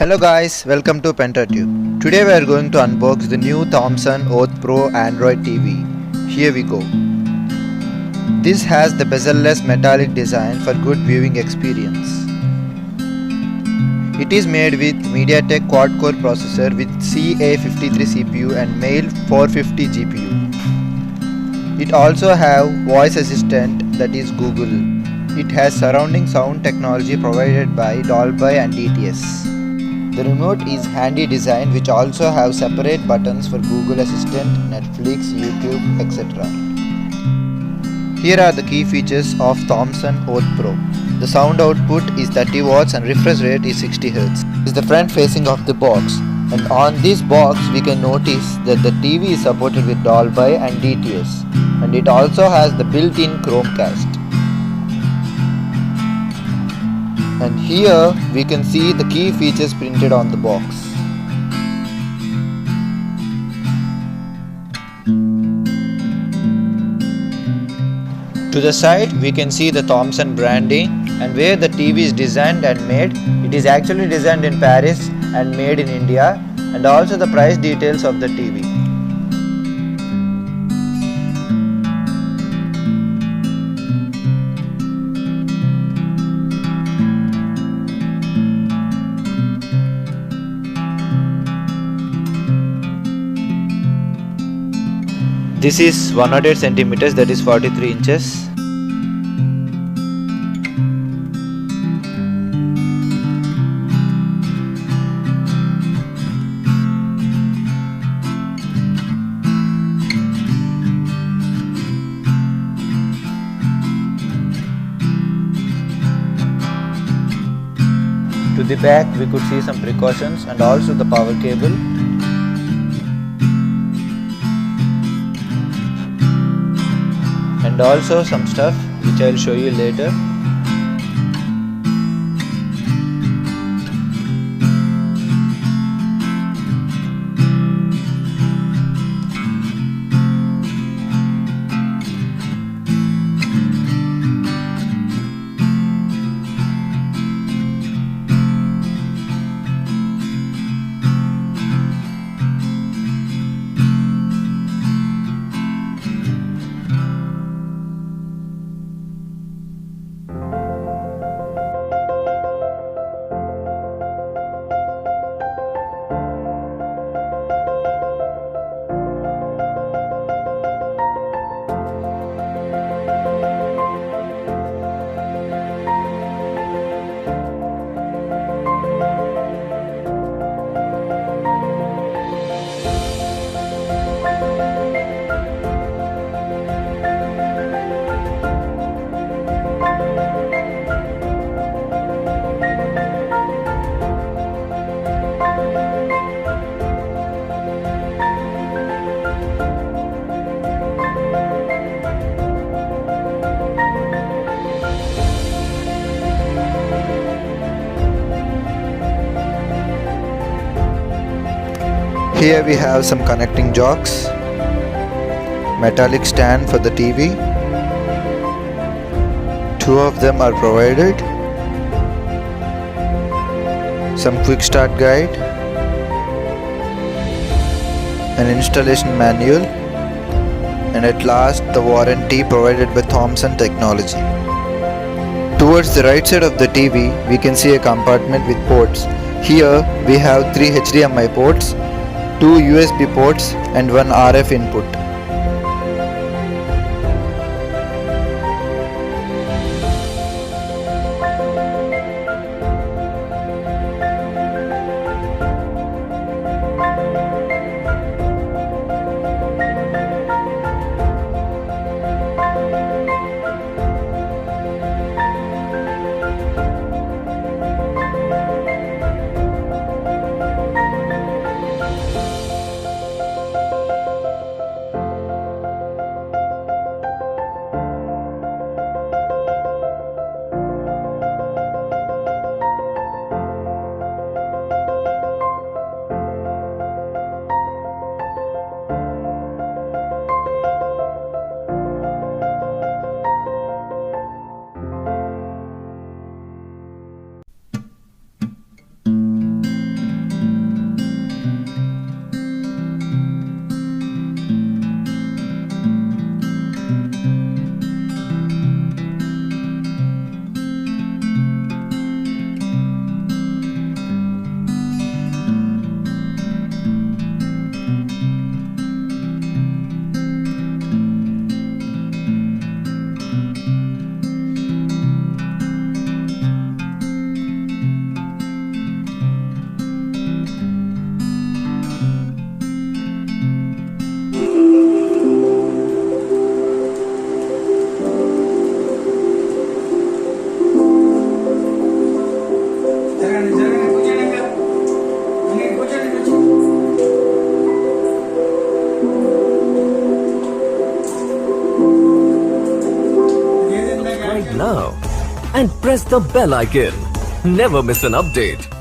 Hello guys, welcome to PENTA TUBE. Today we are going to unbox the new Thomson Oath Pro Android TV. Here we go. This has the bezel-less metallic design for good viewing experience. It is made with MediaTek quad-core processor with CA53 CPU and MAIL 450 GPU. It also have voice assistant, that is Google. It has surrounding sound technology provided by Dolby and DTS. The remote is handy design, which also have separate buttons for Google Assistant, Netflix, YouTube, etc. Here are the key features of Thomson Oath Pro. The sound output is 30 watts and refresh rate is 60 Hz. This is the front facing of the box, and on this box we can notice that the TV is supported with Dolby and DTS, and it also has the built-in Chromecast. And here we can see the key features printed on the box. To the side we can see the Thomson branding, and where the TV is designed and made. It is actually designed in Paris and made in India, and also the price details of the TV. This is 108 centimeters, that is 43 inches. To the back we could see some precautions and also the power cable. And also some stuff which I will show you later. Here we have some connecting jocks, metallic stand for the TV, 2 of them are provided, some quick start guide, an installation manual, and at last the warranty provided by Thomson Technology. Towards the right side of the TV we can see a compartment with ports. Here we have 3 HDMI ports, 2 USB ports and 1 RF input. subscribe now and press the bell icon. Never miss an update.